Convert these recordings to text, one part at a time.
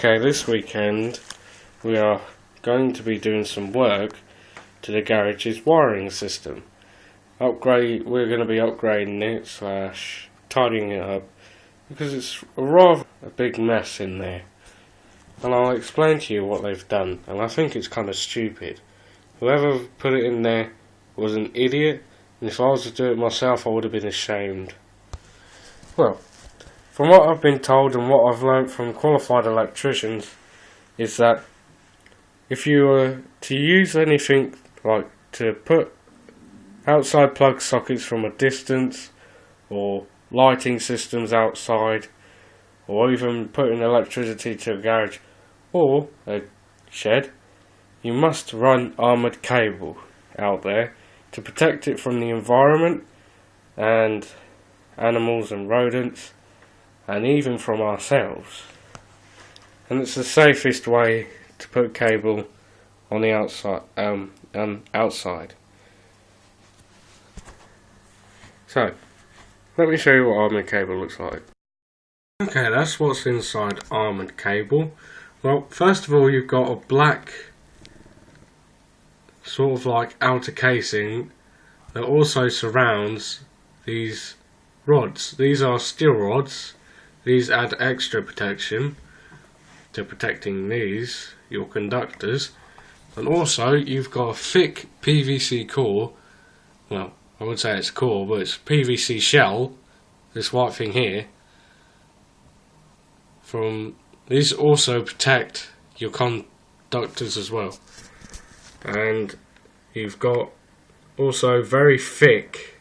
Okay, this weekend we are going to be doing some work to the garage's wiring system. We're going to be upgrading it / tidying it up because it's rather a big mess in there. And I'll explain to you what they've done, and I think it's kind of stupid. Whoever put it in there was an idiot, and if I was to do it myself I would have been ashamed. Well, from what I've been told and what I've learnt from qualified electricians is that if you were to use anything like to put outside plug sockets from a distance, or lighting systems outside, or even putting electricity to a garage or a shed, you must run armoured cable out there to protect it from the environment and animals and rodents, and even from ourselves. And it's the safest way to put cable on the outside. So, let me show you what armoured cable looks like. Okay, that's what's inside armoured cable. Well, first of all, you've got a black sort of like outer casing that also surrounds these rods. These are steel rods. These add extra protection to protecting your conductors. And also you've got a thick PVC core, well, I would say it's core, but it's PVC shell, this white thing here. These also protect your conductors as well. And you've got also very thick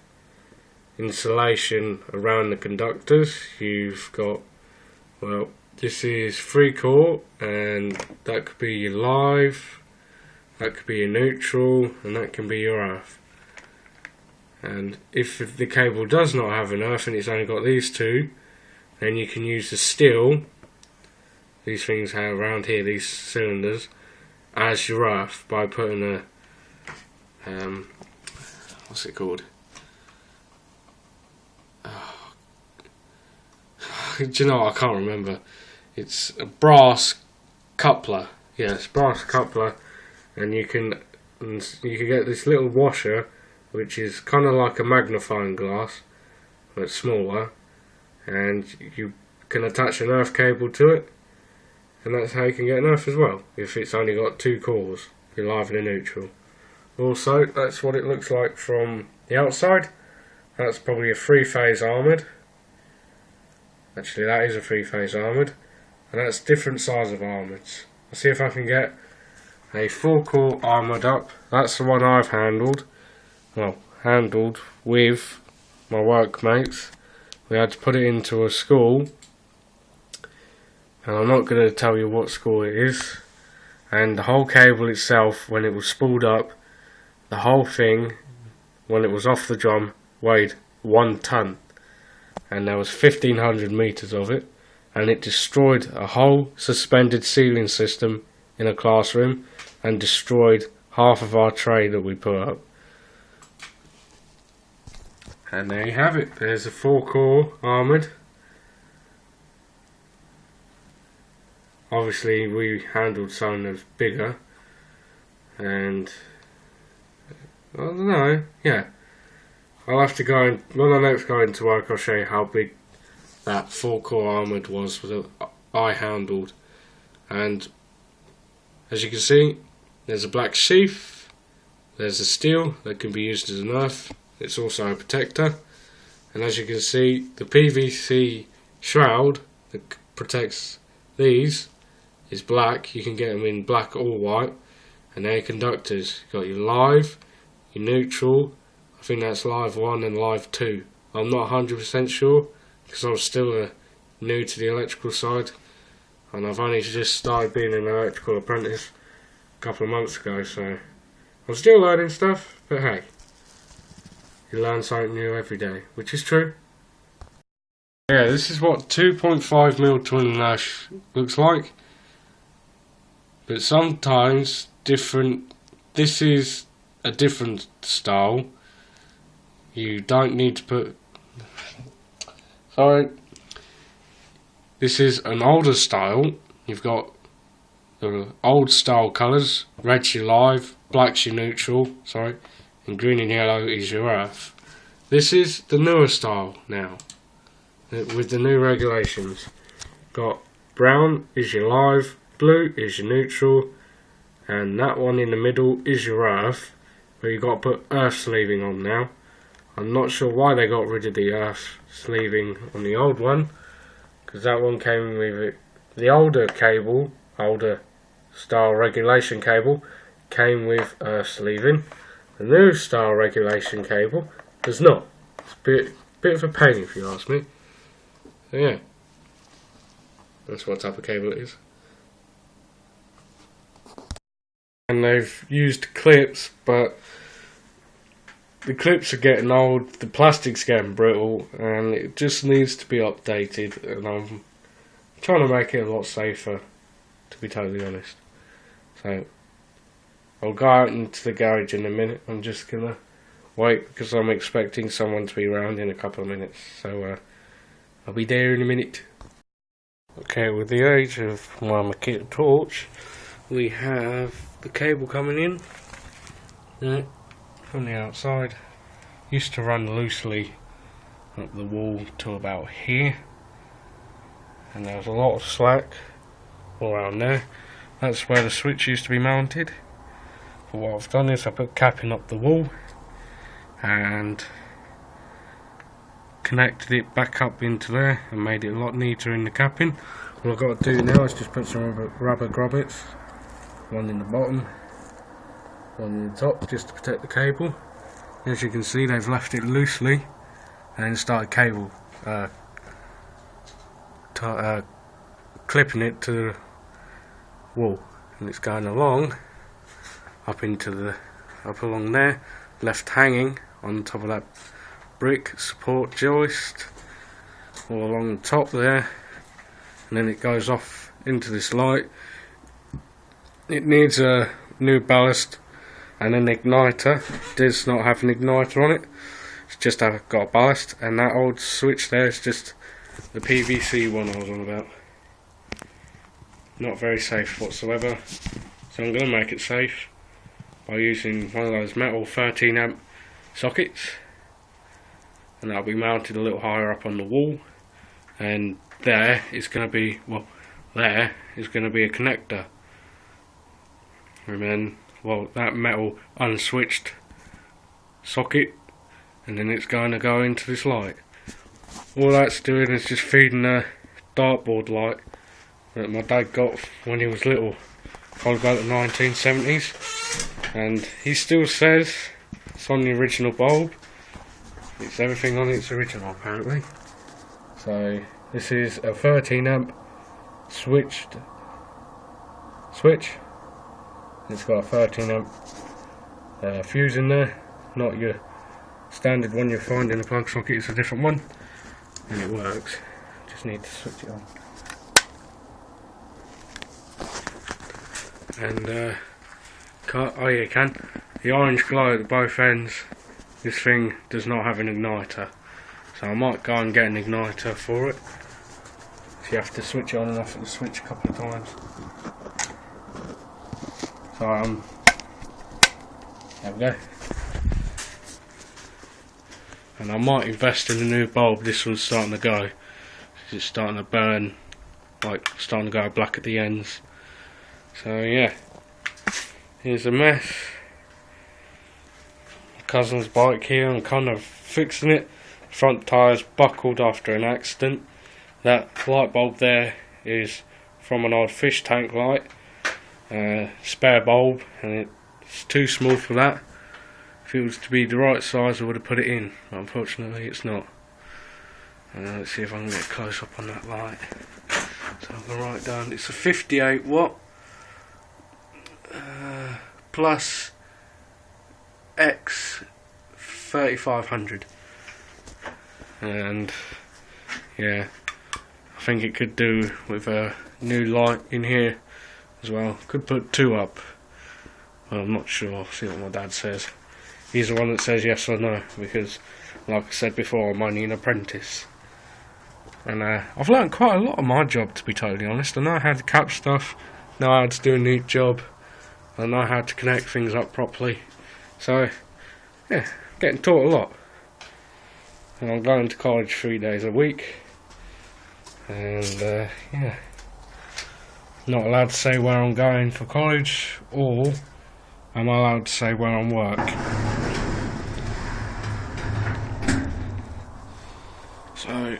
insulation around the conductors. You've got, well, this is 3 core, and that could be your live, that could be your neutral, and that can be your earth. And if the cable does not have an earth and it's only got these two, then you can use the steel, these things around here, these cylinders, as your earth by putting a what's it called? Do you know what? I can't remember. It's a brass coupler. Yes, brass coupler, and you can get this little washer, which is kind of like a magnifying glass, but smaller, and you can attach an earth cable to it, and that's how you can get an earth as well, if it's only got 2 cores, your live and a neutral. Also, that's what it looks like from the outside. That's probably a 3-phase armoured. Actually, that is a 3-phase armoured, and that's different size of armoureds. I'll see if I can get a 4-core armoured up. That's the one I've handled. Well, handled with my workmates. We had to put it into a school, and I'm not going to tell you what school it is. And the whole cable itself, when it was spooled up, the whole thing, when it was off the drum, weighed 1 ton. And there was 1,500 meters of it, and it destroyed a whole suspended ceiling system in a classroom and destroyed half of our tray that we put up. And there you have it. There's a 4-core armoured. Obviously we handled something that's bigger, and I don't know, yeah. I'll have to go when I next go into work, I'll show you how big that 4-core armoured was that I handled. And as you can see, there's a black sheath, there's a steel that can be used as an earth, it's also a protector, and as you can see, the PVC shroud that protects these is black. You can get them in black or white, and they're conductors. You've got your live, your neutral, I think that's live 1 and live 2. I'm not 100% sure because I'm still new to the electrical side, and I've only just started being an electrical apprentice a couple of months ago, so I'm still learning stuff, but hey, you learn something new every day, which is true. Yeah, this is what 2.5mm twin lash looks like, but sometimes this is a different style. You don't need to put, sorry, this is an older style you've got the old style colours. Red's your live, black's your neutral, and green and yellow is your earth. This is the newer style now, with the new regulations. Got brown is your live, blue is your neutral, and that one in the middle is your earth, but you've got to put earth sleeving on now. I'm not sure why they got rid of the earth sleeving on the old one, because that one came with it. The older cable, older style regulation cable, came with earth sleeving. The new style regulation cable does not. It's a bit of a pain if you ask me. So yeah, that's what type of cable it is. And they've used clips, but the clips are getting old, the plastic's getting brittle, and it just needs to be updated, and I'm trying to make it a lot safer, to be totally honest. So I'll go out into the garage in a minute. I'm just gonna wait because I'm expecting someone to be around in a couple of minutes, so I'll be there in a minute. Okay, with the age of my Makita torch, we have the cable coming in from the outside. Used to run loosely up the wall to about here, and there was a lot of slack all around there. That's where the switch used to be mounted. But what I've done is I put capping up the wall and connected it back up into there and made it a lot neater in the capping. All I've got to do now is just put some rubber grommets, one in the bottom, one in the top, just to protect the cable. As you can see, they've left it loosely and then started clipping it to the wall, and it's going along up along there, left hanging on top of that brick support joist, all along the top there, and then it goes off into this light. It needs a new ballast and an igniter. It does not have an igniter on it, it's just got a ballast, and that old switch there is just the PVC one I was on about. Not very safe whatsoever, so I'm going to make it safe by using one of those metal 13 amp sockets, and that'll be mounted a little higher up on the wall, and there is going to be a connector, and then that metal unswitched socket, and then it's going to go into this light. All that's doing is just feeding a dartboard light that my dad got when he was little, probably about the 1970s, and he still says it's on the original bulb. It's everything on its original apparently. So this is a 13 amp switch. It's got a 13 amp fuse in there, not your standard one you find in a plug socket, it's a different one, and it works. Just need to switch it on. And you can. The orange glow at both ends, this thing does not have an igniter, so I might go and get an igniter for it. So you have to switch it on and off the switch a couple of times. So there we go. And I might invest in a new bulb. This one's starting to go. It's starting to burn, like starting to go black at the ends. So yeah, here's a mess. My cousin's bike here, I'm kind of fixing it. Front tyre's buckled after an accident. That light bulb there is from an old fish tank light, spare bulb, and it's too small for that. If it was to be the right size I would have put it in, but unfortunately it's not. Let's see if I can get a close up on that light. So I'm going to write down, it's a 58 watt plus X 3500, and yeah, I think it could do with a new light in here as well. Could put two up, well, I'm not sure. I'll see what my dad says. He's the one that says yes or no, because like I said before, I'm only an apprentice. And I've learned quite a lot of my job, to be totally honest. I know how to cap stuff, know how to do a neat job, I know how to connect things up properly. So, yeah, getting taught a lot. And I'm going to college 3 days a week. And, yeah. Not allowed to say where I'm going for college, or am I allowed to say where I'm work? So,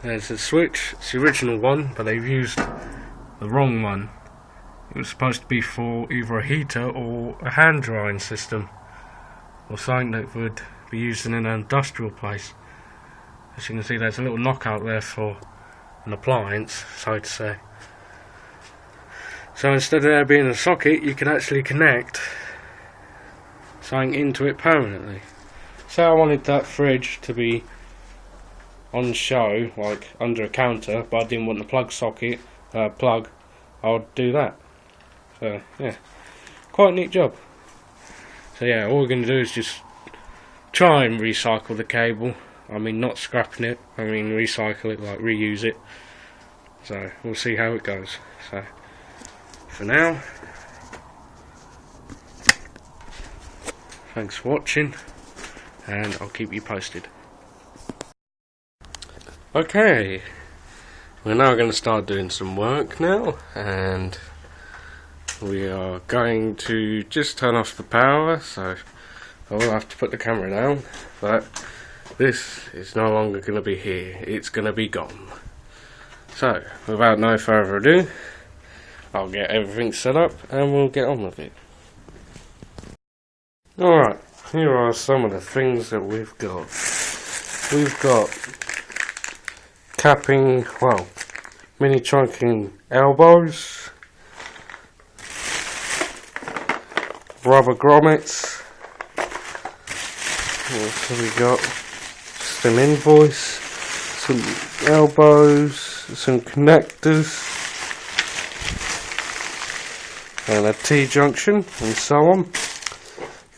there's a switch. It's the original one, but they've used the wrong one. It was supposed to be for either a heater or a hand drying system, or something that would be used in an industrial place. As you can see, there's a little knockout there for an appliance, so to say. So instead of there being a socket, you can actually connect something into it permanently. So I wanted that fridge to be on show, like under a counter, but I didn't want the plug socket, plug, I would do that. So yeah, quite a neat job. So yeah, all we're going to do is just try and recycle the cable. I mean, not scrapping it, I mean recycle it, like reuse it. So we'll see how it goes. So for now, thanks for watching, and I'll keep you posted. Okay, we're now going to start doing some work now, and we are going to just turn off the power, so I will have to put the camera down, but this is no longer going to be here, it's going to be gone. So, without no further ado, I'll get everything set up and we'll get on with it. Alright, here are some of the things that we've got. We've got capping, well, mini trunking elbows, rubber grommets. So we got some invoice, some elbows, some connectors, and a T-junction, and so on.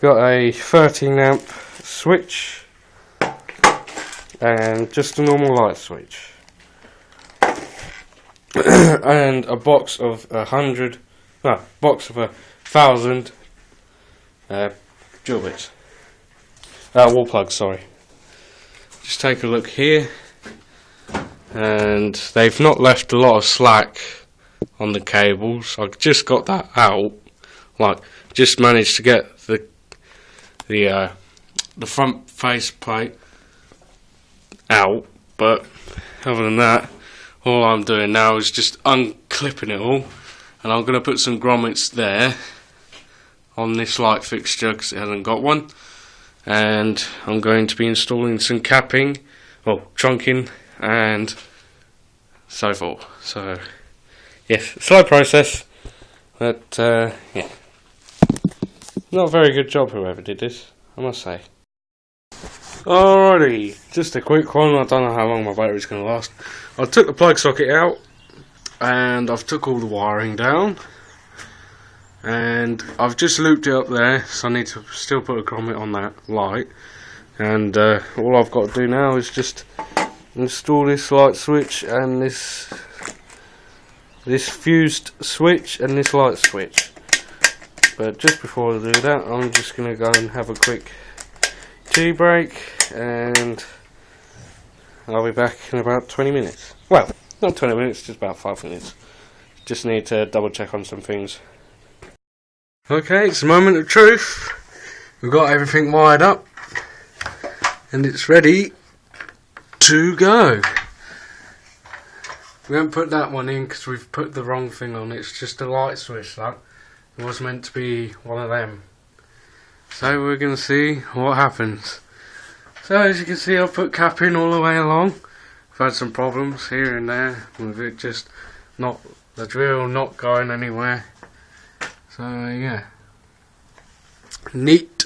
Got a 13 amp switch, and just a normal light switch, and a box of 1,000 drill bits. Wall plugs, sorry. Just take a look here, and they've not left a lot of slack on the cables. I just got that out, like just managed to get the front face plate out, but other than that, all I'm doing now is just unclipping it all, and I'm going to put some grommets there on this light fixture because it hasn't got one. And I'm going to be installing some capping, well, trunking, and so forth. So, yes, slow process, but yeah, not a very good job whoever did this, I must say. Alrighty, just a quick one. I don't know how long my battery's going to last. I took the plug socket out, and I've took all the wiring down. And I've just looped it up there, so I need to still put a grommet on that light. And all I've got to do now is just install this light switch and this fused switch and this light switch. But just before I do that, I'm just going to go and have a quick tea break, and I'll be back in about 20 minutes. Well, not 20 minutes, just about 5 minutes. Just need to double check on some things. Okay, it's a moment of truth. We've got everything wired up and it's ready to go. We haven't put that one in because we've put the wrong thing on. It's just a light switch, that. It was meant to be one of them. So we're going to see what happens. So as you can see, I've put capping all the way along. I've had some problems here and there with it just not, the drill not going anywhere. So yeah, neat.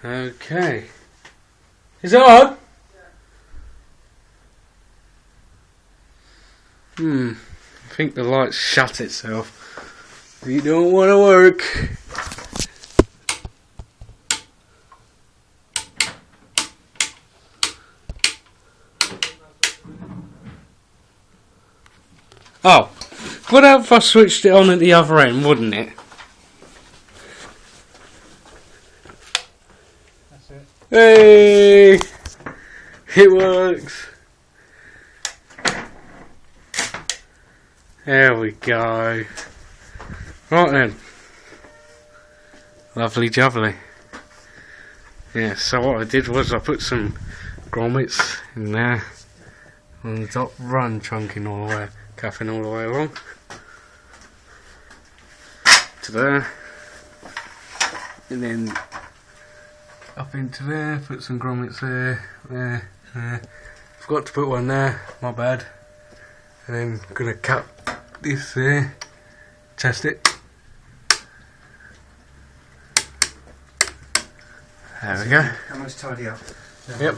Okay, is it on? I think the light shut itself. You don't want to work. Oh, would have if I switched it on at the other end, wouldn't it? That's it. Hey! It works! There we go. Right then. Lovely jubbly. Yeah, so what I did was I put some grommets in there on the top, run chunking all the way, cuffing all the way along to there, and then up into there, put some grommets there. Forgot to put one there, my bad. And then I'm gonna cut this there, test it. There we go. How much tidy up? Yep.